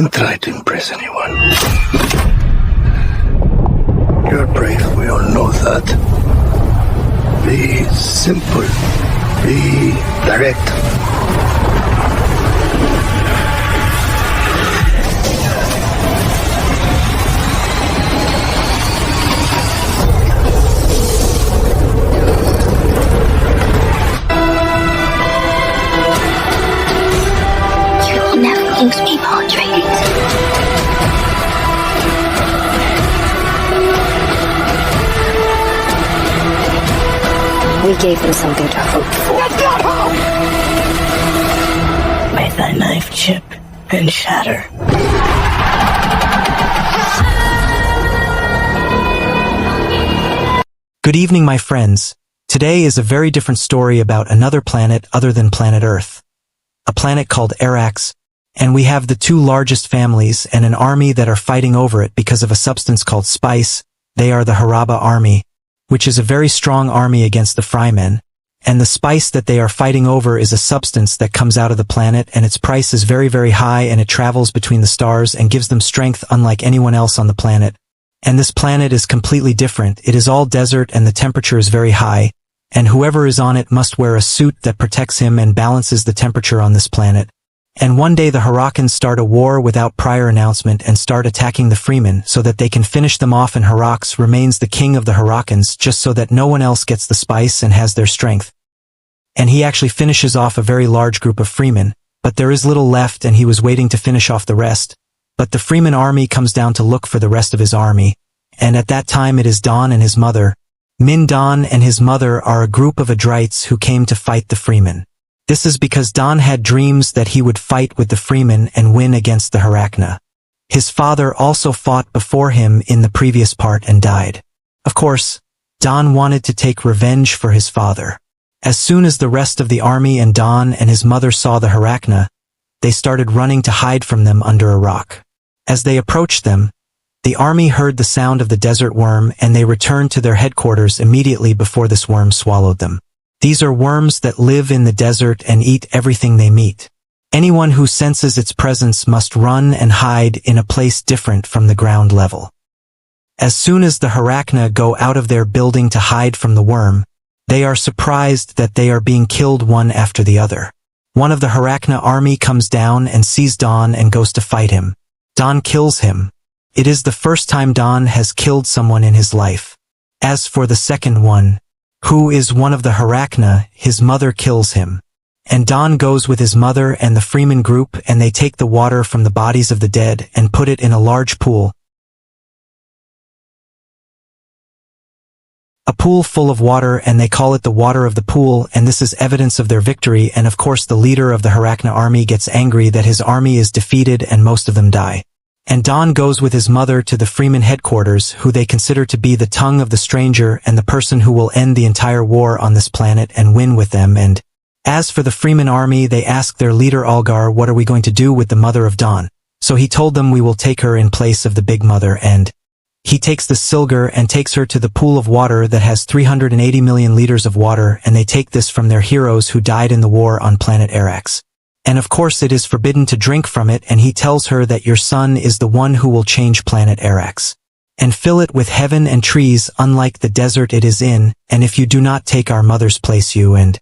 Don't try to impress anyone. You're brave, we all know that. Be simple. Be direct. Lose me, Paul Atreides. We gave them something to hope for. That's not hope! May thy knife chip and shatter. Good evening, my friends. Today is a very different story about another planet other than planet Earth. A planet called Arrakis. And we have the two largest families and an army that are fighting over it because of a substance called spice. They are the Haraba army, which is a very strong army against the Fremen. And the spice that they are fighting over is a substance that comes out of the planet, and its price is very, very high, and it travels between the stars and gives them strength unlike anyone else on the planet. And this planet is completely different. It is all desert and the temperature is very high, and whoever is on it must wear a suit that protects him and balances the temperature on this planet. And one day the Harkonnen start a war without prior announcement and start attacking the Fremen so that they can finish them off, and Arrakis remains the king of the Harkonnens just so that no one else gets the spice and has their strength. And he actually finishes off a very large group of Fremen, but there is little left and he was waiting to finish off the rest. But the Fremen army comes down to look for the rest of his army, and at that time it is Don and his mother. Don and his mother are a group of Adrites who came to fight the Fremen. This is because Don had dreams that he would fight with the Fremen and win against the Harkonnen. His father also fought before him in the previous part and died. Of course, Don wanted to take revenge for his father. As soon as the rest of the army and Don and his mother saw the Harkonnen, they started running to hide from them under a rock. As they approached them, the army heard the sound of the desert worm, and they returned to their headquarters immediately before this worm swallowed them. These are worms that live in the desert and eat everything they meet. Anyone who senses its presence must run and hide in a place different from the ground level. As soon as the Harkonnen go out of their building to hide from the worm, they are surprised that they are being killed one after the other. One of the Harkonnen army comes down and sees Don and goes to fight him. Don kills him. It is the first time Don has killed someone in his life. As for the second one, who is one of the Harkonnen, his mother kills him. And Don goes with his mother and the Fremen group, and they take the water from the bodies of the dead and put it in a large pool. A pool full of water, and they call it the water of the pool, and this is evidence of their victory. And of course the leader of the Harkonnen army gets angry that his army is defeated and most of them die. And Don goes with his mother to the Fremen headquarters, who they consider to be the tongue of the stranger and the person who will end the entire war on this planet and win with them. And as for the Fremen army, they ask their leader Algar, what are we going to do with the mother of Don? So he told them, we will take her in place of the big mother, and he takes the Silgar and takes her to the pool of water that has 380 million liters of water, and they take this from their heroes who died in the war on planet Arrakis. And of course it is forbidden to drink from it, and he tells her that your son is the one who will change planet Arrakis and fill it with heaven and trees unlike the desert it is in, and if you do not take our mother's place, you and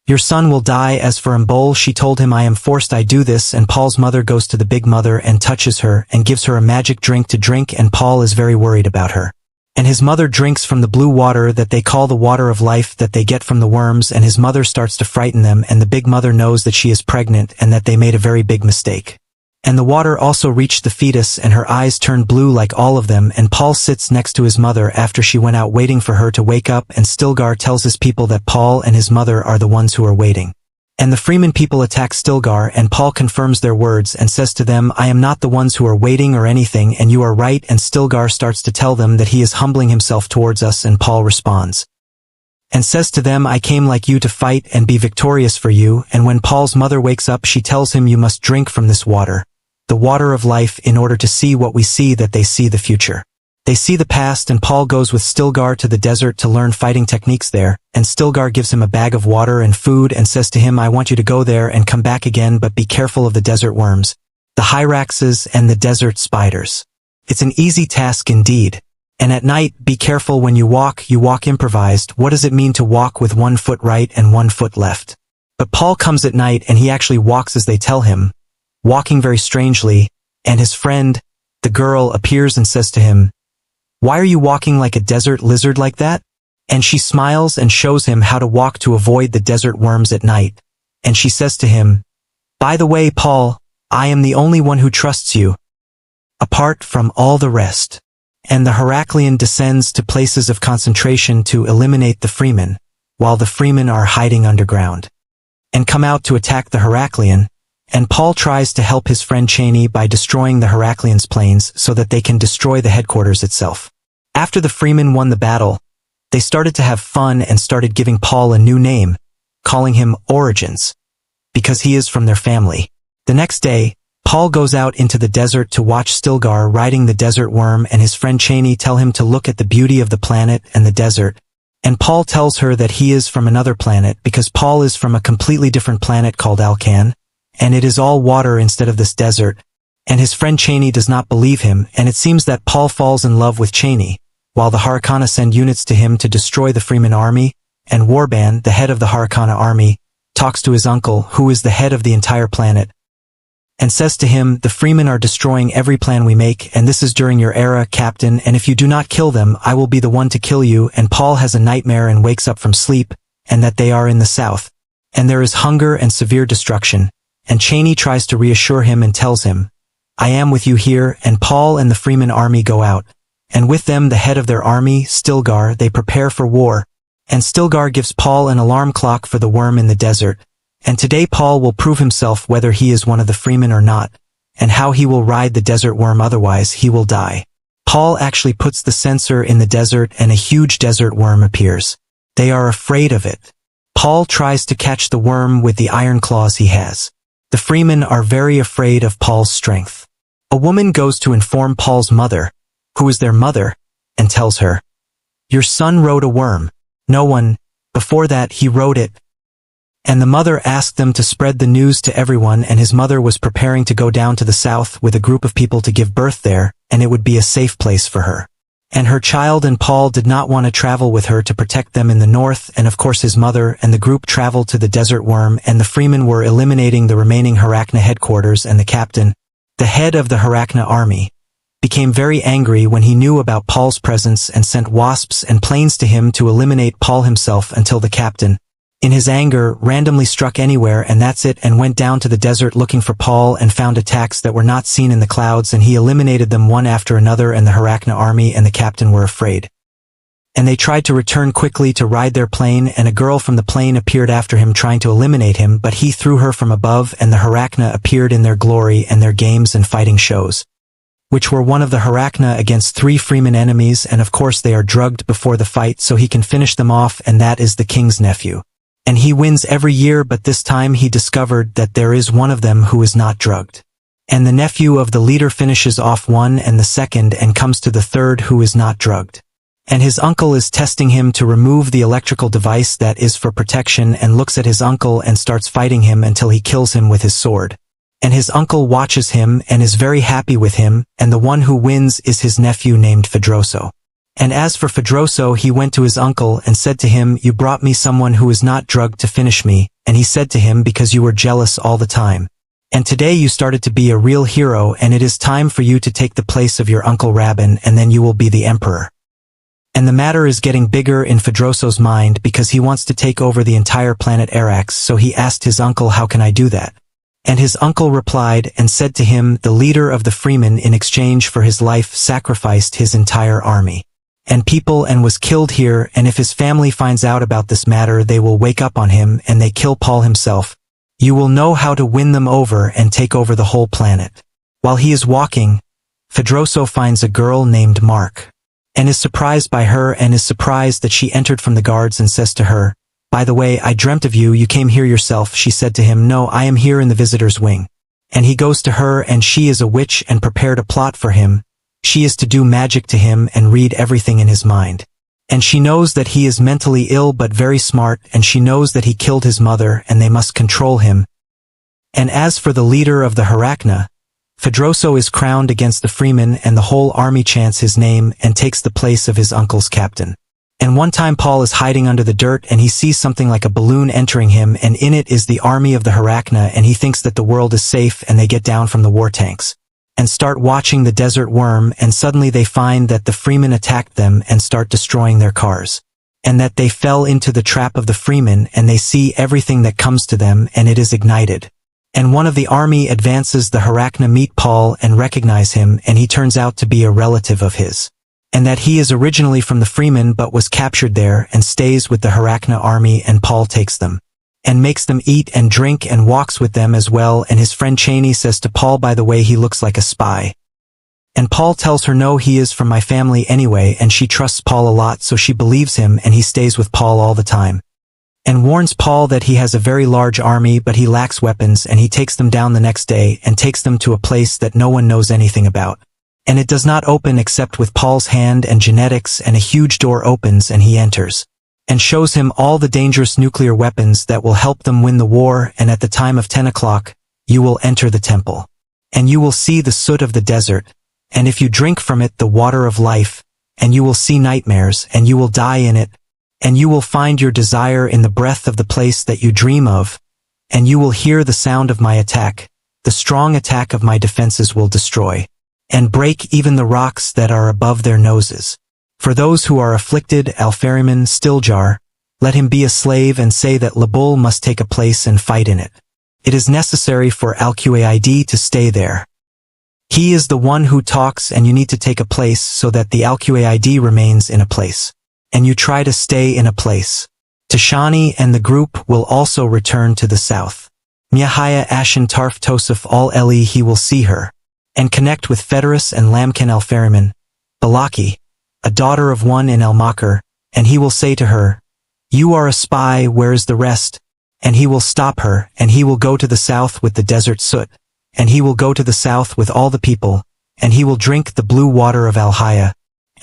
your son will die. As for Mbol, she told him, I am forced I do this, and Paul's mother goes to the big mother and touches her and gives her a magic drink to drink, and Paul is very worried about her. And his mother drinks from the blue water that they call the water of life that they get from the worms, and his mother starts to frighten them, and the big mother knows that she is pregnant and that they made a very big mistake. And the water also reached the fetus, and her eyes turned blue like all of them, and Paul sits next to his mother after she went out waiting for her to wake up, and Stilgar tells his people that Paul and his mother are the ones who are waiting. And the Fremen people attack Stilgar, and Paul confirms their words and says to them, I am not the ones who are waiting or anything, and you are right. And Stilgar starts to tell them that he is humbling himself towards us, and Paul responds and says to them, I came like you to fight and be victorious for you. And when Paul's mother wakes up, she tells him, you must drink from this water, the water of life, in order to see what we see, that they see the future. They see the past, and Paul goes with Stilgar to the desert to learn fighting techniques there, and Stilgar gives him a bag of water and food and says to him, I want you to go there and come back again, but be careful of the desert worms. The the hyraxes and the desert spiders. It's an easy task indeed. And at night, be careful when you walk improvised. What does it mean to walk with 1 foot right and 1 foot left? But Paul comes at night and he actually walks as they tell him, walking very strangely, and his friend, the girl, appears and says to him, "Why are you walking like a desert lizard like that?" And she smiles and shows him how to walk to avoid the desert worms at night. And she says to him, "By the way, Paul, I am the only one who trusts you, apart from all the rest." And the Heraklion descends to places of concentration to eliminate the Fremen, while the Fremen are hiding underground, and come out to attack the Heraklion, and Paul tries to help his friend Chani by destroying the Heraklion's planes so that they can destroy the headquarters itself. After the Fremen won the battle, they started to have fun and started giving Paul a new name, calling him Origins, because he is from their family. The next day, Paul goes out into the desert to watch Stilgar riding the desert worm, and his friend Chani tell him to look at the beauty of the planet and the desert, and Paul tells her that he is from another planet because Paul is from a completely different planet called Alcan, and it is all water instead of this desert, and his friend Chani does not believe him, and it seems that Paul falls in love with Chani, while the Harkonnen send units to him to destroy the Fremen army, and Warban, the head of the Harkonnen army, talks to his uncle, who is the head of the entire planet, and says to him, "The Fremen are destroying every plan we make, and this is during your era, Captain, and if you do not kill them, I will be the one to kill you." And Paul has a nightmare and wakes up from sleep, and that they are in the south, and there is hunger and severe destruction, and Chani tries to reassure him and tells him, "I am with you here," and Paul and the Fremen army go out, and with them the head of their army, Stilgar. They prepare for war, and Stilgar gives Paul an alarm clock for the worm in the desert. And today Paul will prove himself whether he is one of the Fremen or not, and how he will ride the desert worm, otherwise he will die. Paul actually puts the sensor in the desert and a huge desert worm appears. They are afraid of it. Paul tries to catch the worm with the iron claws he has. The Fremen are very afraid of Paul's strength. A woman goes to inform Paul's mother, who is their mother, and tells her, "Your son rode a worm. No one, before that, he rode it." And the mother asked them to spread the news to everyone, and his mother was preparing to go down to the south with a group of people to give birth there, and it would be a safe place for her. And her child and Paul did not want to travel with her to protect them in the north, and of course his mother and the group traveled to the desert worm, and the Fremen were eliminating the remaining Harakna headquarters, and the captain, the head of the Harakna army, became very angry when he knew about Paul's presence and sent wasps and planes to him to eliminate Paul himself, until the captain, in his anger, randomly struck anywhere, and that's it, and went down to the desert looking for Paul and found attacks that were not seen in the clouds, and he eliminated them one after another, and the Harakna army and the captain were afraid. And they tried to return quickly to ride their plane, and a girl from the plane appeared after him trying to eliminate him, but he threw her from above, and the Harakna appeared in their glory and their games and fighting shows, which were one of the Harakna against 3 Fremen enemies, and of course they are drugged before the fight so he can finish them off, and that is the king's nephew. And he wins every year, but this time he discovered that there is one of them who is not drugged. And the nephew of the leader finishes off one and the second and comes to the third who is not drugged. And his uncle is testing him to remove the electrical device that is for protection, and looks at his uncle and starts fighting him until he kills him with his sword. And his uncle watches him and is very happy with him, and the one who wins is his nephew named Fedroso. And as for Fedroso, he went to his uncle and said to him, "You brought me someone who is not drugged to finish me," and he said to him, "Because you were jealous all the time. And today you started to be a real hero, and it is time for you to take the place of your uncle Rabin, and then you will be the emperor." And the matter is getting bigger in Fedroso's mind because he wants to take over the entire planet Arrakis, so he asked his uncle, "How can I do that?" And his uncle replied and said to him, "The leader of the Fremen in exchange for his life sacrificed his entire army and people and was killed here, and if his family finds out about this matter they will wake up on him and they kill Paul himself. You will know how to win them over and take over the whole planet." While he is walking, Fedroso finds a girl named Mark, and is surprised by her, and is surprised that she entered from the guards, and says to her, "By the way, I dreamt of you, you came here yourself." She said to him, "No, I am here in the visitor's wing." And he goes to her, and she is a witch and prepared a plot for him. She is to do magic to him and read everything in his mind. And she knows that he is mentally ill but very smart, and she knows that he killed his mother and they must control him. And as for the leader of the Harakna, Fedroso is crowned against the Fremen and the whole army chants his name and takes the place of his uncle's captain. And one time Paul is hiding under the dirt and he sees something like a balloon entering him, and in it is the army of the Harkonnen, and he thinks that the world is safe, and they get down from the war tanks and start watching the desert worm, and suddenly they find that the Fremen attacked them and start destroying their cars, and that they fell into the trap of the Fremen, and they see everything that comes to them, and it is ignited. And one of the army advances, the Harkonnen meet Paul and recognize him, and he turns out to be a relative of his, and that he is originally from the Fremen but was captured there and stays with the Harkonnen army, and Paul takes them and makes them eat and drink and walks with them as well. And his friend Chani says to Paul, by the way, he looks like a spy. And Paul tells her, no, he is from my family anyway, and she trusts Paul a lot, so she believes him, and he stays with Paul all the time. And warns Paul that he has a very large army but he lacks weapons, and he takes them down the next day and takes them to a place that no one knows anything about. And it does not open except with Paul's hand and genetics, and a huge door opens and he enters and shows him all the dangerous nuclear weapons that will help them win the war. And at the time of 10 o'clock, you will enter the temple, and you will see the soot of the desert, and if you drink from it, the water of life, and you will see nightmares, and you will die in it, and you will find your desire in the breath of the place that you dream of, and you will hear the sound of my attack. The strong attack of my defenses will destroy and break even the rocks that are above their noses. For those who are afflicted, Alfariman Stiljar, let him be a slave, and say that Labul must take a place and fight in it. It is necessary for Al-Qaid to stay there. He is the one who talks, and you need to take a place so that the Al-Qaid remains in a place, and you try to stay in a place. Tashani and the group will also return to the south. Miahaya Ashen Tarf Tosif Al Eli, he will see her and connect with Federus and Lamkin Alfariman, Balaki, a daughter of one in Al-Makr, and he will say to her, you are a spy, where is the rest? And he will stop her, and he will go to the south with the desert soot, and he will go to the south with all the people, and he will drink the blue water of Al-Haya,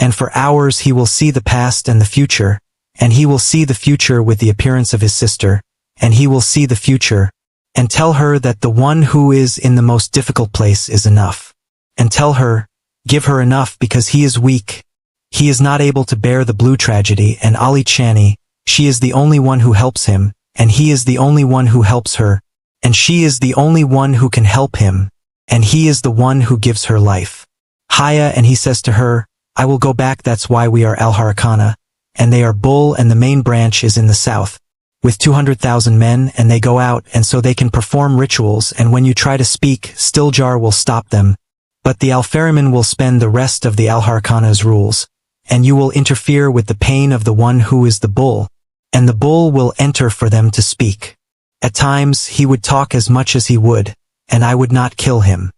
and for hours he will see the past and the future, and he will see the future with the appearance of his sister, and he will see the future, and tell her that the one who is in the most difficult place is enough. And tell her, give her enough, because he is weak. He is not able to bear the blue tragedy, and Ali Chani, she is the only one who helps him, and he is the only one who helps her, and she is the only one who can help him, and he is the one who gives her life. Haya, and he says to her, I will go back, that's why we are Al-Harkonnen, and they are Bull, and the main branch is in the south, with 200,000 men, and they go out, and so they can perform rituals, and when you try to speak, Stiljar will stop them, but the Alfariman will spend the rest of the Al-Harkonnen's rules, and you will interfere with the pain of the one who is the bull, and the bull will enter for them to speak. At times he would talk as much as he would, and I would not kill him.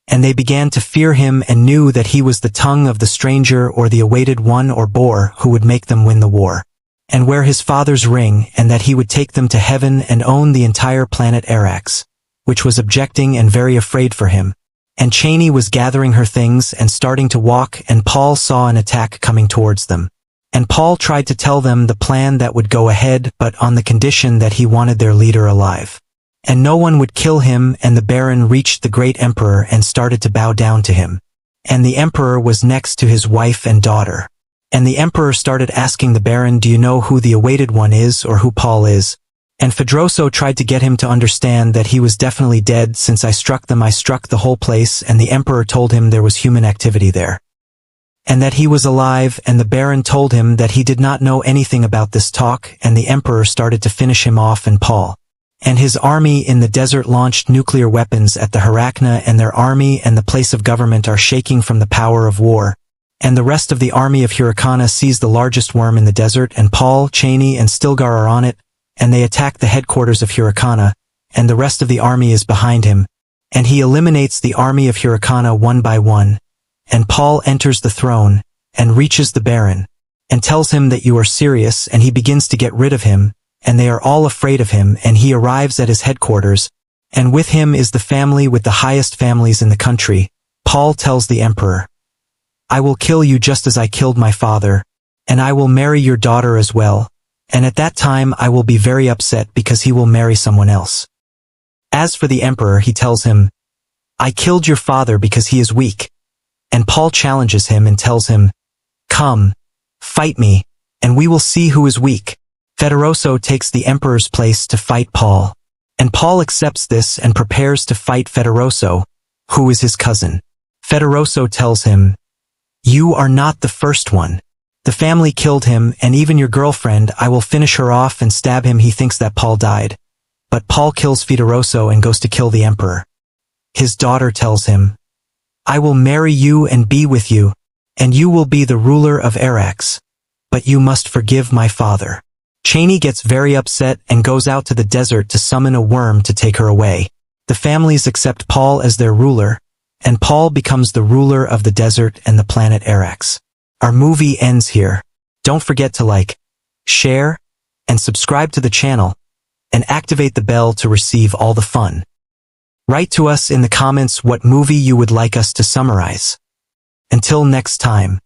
And they began to fear him and knew that he was the tongue of the stranger or the awaited one or boar who would make them win the war, and wear his father's ring, and that he would take them to heaven and own the entire planet Arrakis, which was objecting and very afraid for him. And Chani was gathering her things and starting to walk, and Paul saw an attack coming towards them. And Paul tried to tell them the plan that would go ahead, but on the condition that he wanted their leader alive. And no one would kill him, and the Baron reached the great emperor and started to bow down to him. And the emperor was next to his wife and daughter. And the emperor started asking the Baron, do you know who the awaited one is, or who Paul is? And Fedroso tried to get him to understand that he was definitely dead. Since I struck them, I struck the whole place, and the emperor told him there was human activity there, and that he was alive, and the Baron told him that he did not know anything about this talk, and the emperor started to finish him off, and Paul and his army in the desert launched nuclear weapons at the Harkonnen, and their army and the place of government are shaking from the power of war. And the rest of the army of Harkonnen sees the largest worm in the desert, and Paul, Chani, and Stilgar are on it, and they attack the headquarters of Harkonnen, and the rest of the army is behind him, and he eliminates the army of Harkonnen one by one. And Paul enters the throne, and reaches the Baron, and tells him that you are serious, and he begins to get rid of him, and they are all afraid of him, and he arrives at his headquarters, and with him is the family with the highest families in the country. Paul tells the emperor, I will kill you just as I killed my father, and I will marry your daughter as well, and at that time I will be very upset because he will marry someone else. As for the emperor, he tells him, I killed your father because he is weak. And Paul challenges him and tells him, come, fight me, and we will see who is weak. Federoso takes the emperor's place to fight Paul. And Paul accepts this and prepares to fight Federoso, who is his cousin. Federoso tells him, you are not the first one. The family killed him, and even your girlfriend, I will finish her off and stab him. He thinks that Paul died. But Paul kills Federoso and goes to kill the emperor. His daughter tells him, I will marry you and be with you, and you will be the ruler of Arrakis. But you must forgive my father. Chani gets very upset and goes out to the desert to summon a worm to take her away. The families accept Paul as their ruler, and Paul becomes the ruler of the desert and the planet Arrakis. Our movie ends here. Don't forget to like, share, and subscribe to the channel, and activate the bell to receive all the fun. Write to us in the comments what movie you would like us to summarize. Until next time.